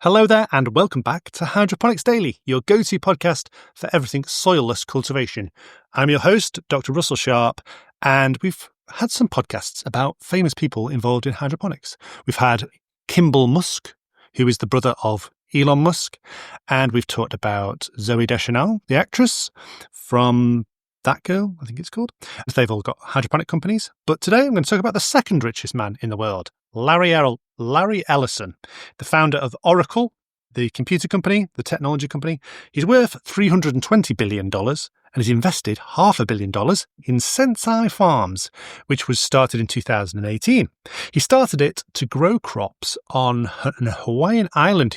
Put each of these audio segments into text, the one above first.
Hello there and welcome back to Hydroponics Daily, your go-to podcast for everything soilless cultivation. I'm your host, Dr. Russell Sharp, and we've had some podcasts about famous people involved in hydroponics. We've had Kimball Musk, who is the brother of Elon Musk, and we've talked about Zooey Deschanel, the actress from That Girl, I think it's called. They've all got hydroponic companies. But today I'm going to talk about the second richest man in the world, Larry Ellison, the founder of Oracle, the computer company, the technology company. He's worth $320 billion and has invested $500 million in Sensai Farms, which was started in 2018. He started it to grow crops on an Hawaiian island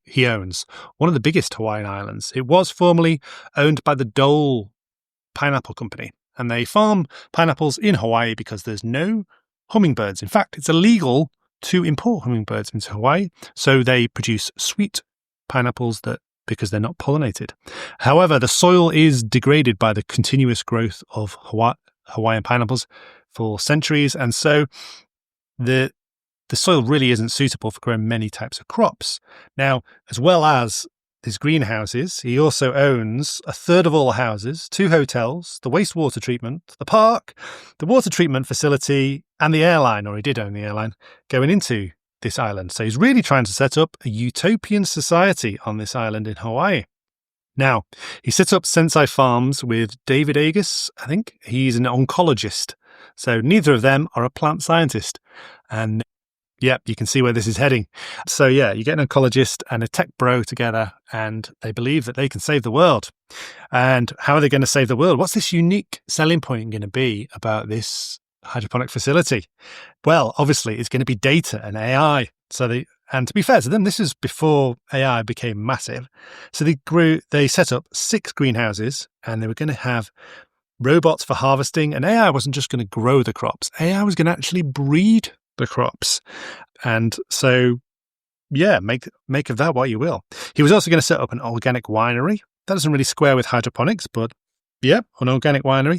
he owns, one of the biggest Hawaiian islands. It was formerly owned by the Dole Pineapple Company, and they farm pineapples in Hawaii because there's no hummingbirds. In fact, it's illegal to import hummingbirds into Hawaii, so they produce sweet pineapples because they're not pollinated. However, the soil is degraded by the continuous growth of Hawaiian pineapples for centuries, and so the soil really isn't suitable for growing many types of crops. Now, as well as his greenhouses, he also owns a third of all the houses, 2 hotels, the wastewater treatment, the park, the water treatment facility, and the airline, or he did own the airline, going into this island. So he's really trying to set up a utopian society on this island in Hawaii. Now, he set up Sensai Farms with David Agus, I think. He's an oncologist. So neither of them are a plant scientist. And yep, you can see where this is heading. So yeah, you get an oncologist and a tech bro together and they believe that they can save the world. And how are they going to save the world? What's this unique selling point going to be about this hydroponic facility? Well, obviously it's going to be data and AI. And to be fair to them, this is before AI became massive. So they set up 6 greenhouses and they were going to have robots for harvesting, and AI wasn't just going to grow the crops. AI was going to actually breed the crops. And so, yeah, make of that what you will. He was also going to set up an organic winery. That doesn't really square with hydroponics, but yeah, an organic winery.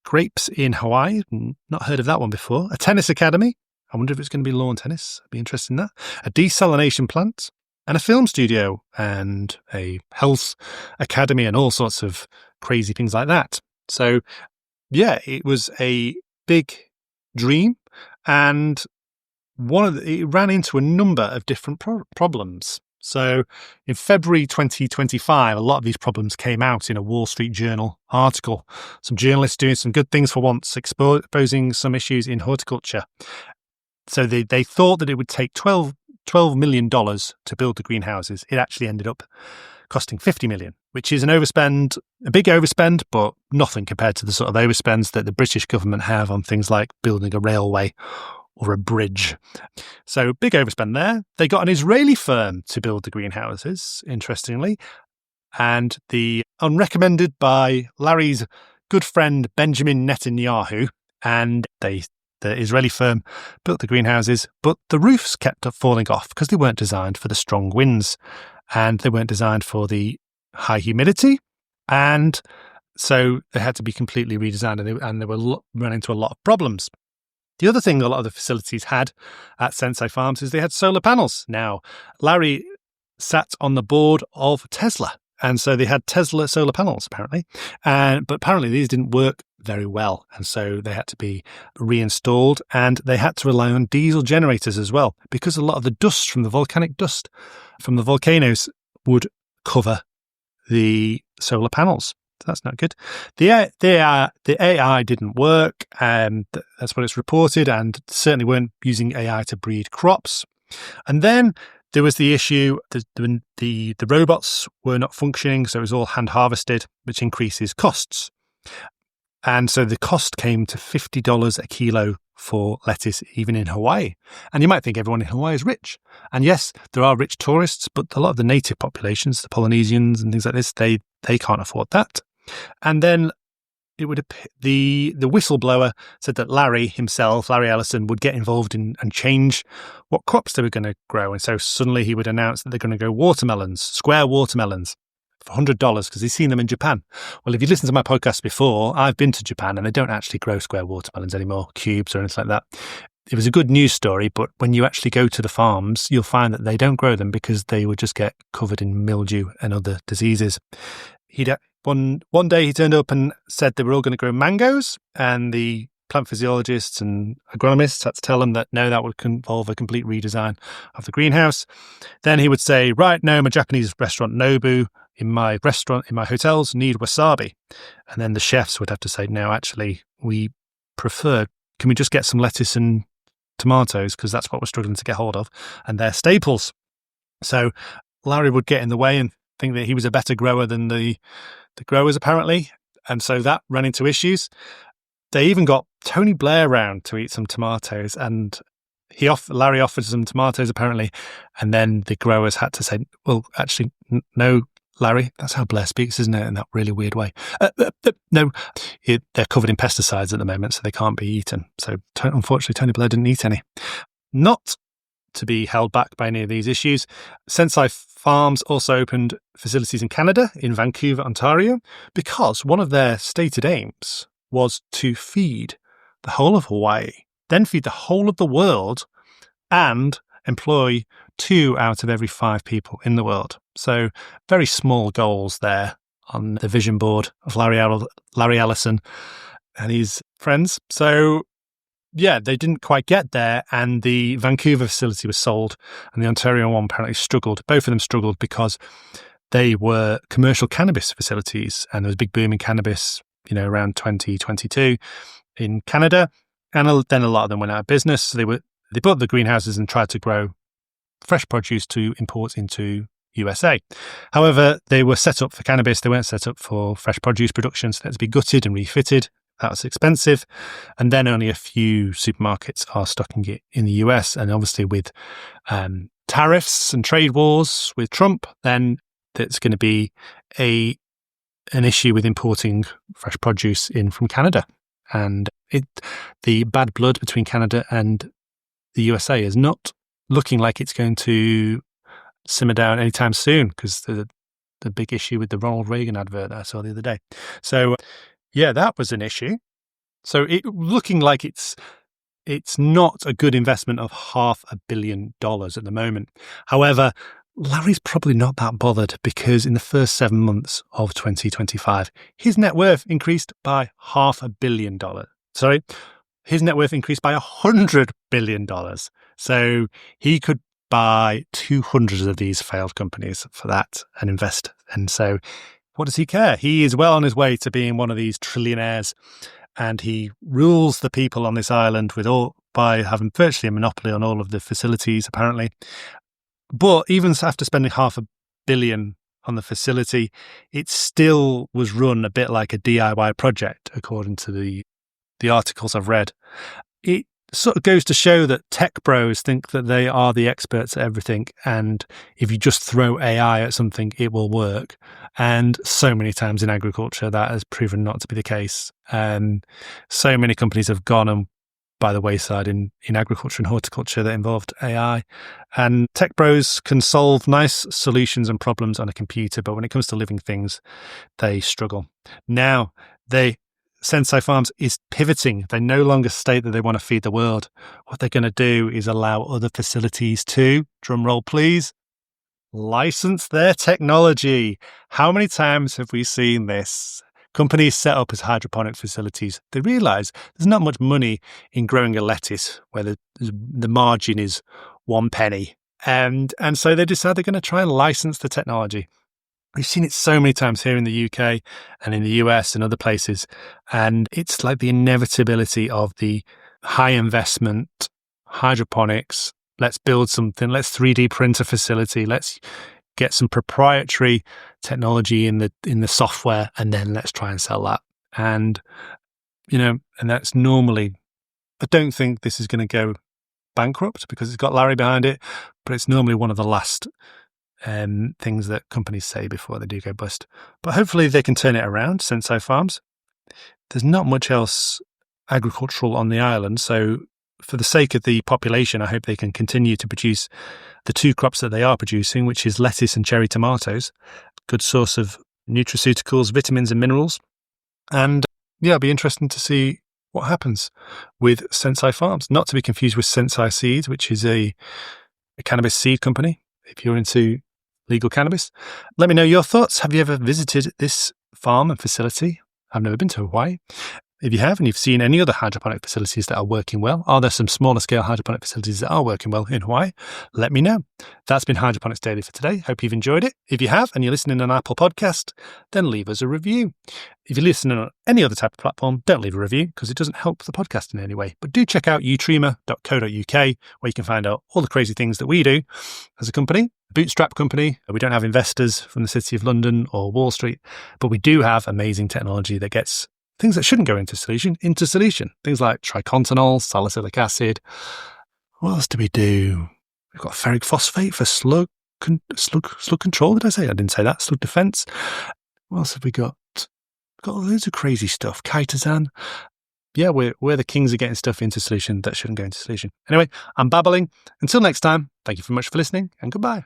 Grapes in Hawaii. Not heard of that one before. A tennis academy. I wonder if it's going to be lawn tennis. I'd be interested in that. A desalination plant and a film studio and a health academy and all sorts of crazy things like that. So, yeah, it was a big dream, and it ran into a number of different problems. So in February 2025, a lot of these problems came out in a Wall Street Journal article. Some journalists doing some good things for once, exposing some issues in horticulture. So they thought that it would take $12 million to build the greenhouses. It actually ended up costing $50 million, which is a big overspend, but nothing compared to the sort of overspends that the British government have on things like building a railway or a bridge. So big overspend there. They got an Israeli firm to build the greenhouses, interestingly, and unrecommended by Larry's good friend Benjamin Netanyahu, and the Israeli firm built the greenhouses, but the roofs kept falling off because they weren't designed for the strong winds and they weren't designed for the high humidity, and so they had to be completely redesigned, and they were running into a lot of problems. The other thing a lot of the facilities had at Sensai Farms is they had solar panels. Now, Larry sat on the board of Tesla, and so they had Tesla solar panels, apparently. But apparently these didn't work very well, and so they had to be reinstalled, and they had to rely on diesel generators as well, because a lot of the dust from the volcanic dust from the volcanoes would cover the solar panels. That's not good. The AI didn't work, and that's what it's reported, and certainly weren't using AI to breed crops. And then there was the issue that the robots were not functioning, so it was all hand harvested, which increases costs. And so the cost came to $50 a kilo for lettuce, even in Hawaii. And you might think everyone in Hawaii is rich. And yes, there are rich tourists, but a lot of the native populations, the Polynesians and things like this, they can't afford that. And then the whistleblower said that Larry Ellison, would get involved and change what crops they were going to grow. And so suddenly he would announce that they're going to grow square watermelons for $100 because he's seen them in Japan. Well, if you listened to my podcast before, I've been to Japan and they don't actually grow square watermelons anymore, cubes or anything like that. it was a good news story, but when you actually go to the farms, you'll find that they don't grow them because they would just get covered in mildew and other diseases. One day he turned up and said they were all going to grow mangoes, and the plant physiologists and agronomists had to tell him that no, that would involve a complete redesign of the greenhouse. Then he would say, right, no, my Japanese restaurant Nobu in my hotels need wasabi. And then the chefs would have to say, no, actually, we prefer, can we just get some lettuce and tomatoes, because that's what we're struggling to get hold of, and they're staples. So Larry would get in the way and think that he was a better grower than the growers, apparently. And so that ran into issues. They even got Tony Blair round to eat some tomatoes, and Larry offered some tomatoes, apparently, and then the growers had to say, well, actually, no, Larry, that's how Blair speaks, isn't it, in that really weird way? No, they're covered in pesticides at the moment, so they can't be eaten. So unfortunately, Tony Blair didn't eat any. Not to be held back by any of these issues, Sensai Farms also opened facilities in Canada, in Vancouver, Ontario, because one of their stated aims was to feed the whole of Hawaii, then feed the whole of the world, and employ 2 out of every 5 people in the world. So very small goals there on the vision board of Larry Ellison and his friends. So yeah, they didn't quite get there, and the Vancouver facility was sold, and the Ontario one apparently struggled. Both of them struggled because they were commercial cannabis facilities, and there was a big boom in cannabis, around 2022 in Canada, and then a lot of them went out of business. So they bought the greenhouses and tried to grow fresh produce to import into USA. However, they were set up for cannabis. They weren't set up for fresh produce production, so they had to be gutted and refitted. That was expensive. And then only a few supermarkets are stocking it in the US. And obviously with tariffs and trade wars with Trump, then there's going to be an issue with importing fresh produce in from Canada. And the bad blood between Canada and the USA is not looking like it's going to simmer down anytime soon, because the big issue with the Ronald Reagan advert that I saw the other day. So yeah, that was an issue. So it looking like it's not a good investment of $500 million at the moment. However, Larry's probably not that bothered, because in the first 7 months of 2025, his net worth increased by $500 million. Sorry, his net worth increased by $100 billion. So he could buy 200 of these failed companies for that and invest. And so what does he care? He is well on his way to being one of these trillionaires, and he rules the people on this island by having virtually a monopoly on all of the facilities, apparently. But even after spending $500 million on the facility, it still was run a bit like a DIY project, according to the articles I've read. It sort of goes to show that tech bros think that they are the experts at everything, and if you just throw AI at something, it will work. And so many times in agriculture, that has proven not to be the case. So many companies have gone by the wayside in agriculture and horticulture that involved AI. And tech bros can solve nice solutions and problems on a computer, but when it comes to living things, they struggle. Now, Sensai Farms is pivoting. They no longer state that they want to feed the world. What they're going to do is allow other facilities to, drum roll please, license their technology. How many times have we seen this? Companies set up as hydroponic facilities, they realise there's not much money in growing a lettuce where the margin is 1 penny. And so they decide they're going to try and license the technology. We've seen it so many times here in the UK and in the US and other places. And it's like the inevitability of the high investment hydroponics. Let's build something. Let's 3D print a facility. Let's get some proprietary technology in the software, and then let's try and sell that. And, and that's normally, I don't think this is going to go bankrupt because it's got Larry behind it, but it's normally one of the last things that companies say before they do go bust. But hopefully they can turn it around, Sensai Farms. There's not much else agricultural on the island, so for the sake of the population, I hope they can continue to produce the 2 crops that they are producing, which is lettuce and cherry tomatoes. Good source of nutraceuticals, vitamins and minerals. And yeah, it'll be interesting to see what happens with Sensai Farms. Not to be confused with Sensai Seeds, which is a cannabis seed company, if you're into legal cannabis. Let me know your thoughts. Have you ever visited this farm and facility? I've never been to Hawaii. If you have, and you've seen any other hydroponic facilities that are working well, are there some smaller scale hydroponic facilities that are working well in Hawaii? Let me know. That's been Hydroponics Daily for today. Hope you've enjoyed it. If you have, and you're listening on Apple Podcast, then leave us a review. If you're listening on any other type of platform, don't leave a review because it doesn't help the podcast in any way. But do check out utrema.co.uk, where you can find out all the crazy things that we do as a company. Bootstrap company. We don't have investors from the City of London or Wall Street, but we do have amazing technology that gets things that shouldn't go into solution. Things like tricontinol, salicylic acid. What else do we do? We've got ferric phosphate for slug control. Did I say? I didn't say that. Slug defense. What else have we got? We've got loads of crazy stuff. Chitosan. Yeah, we're the kings of getting stuff into solution that shouldn't go into solution. Anyway, I'm babbling. Until next time, thank you very much for listening and goodbye.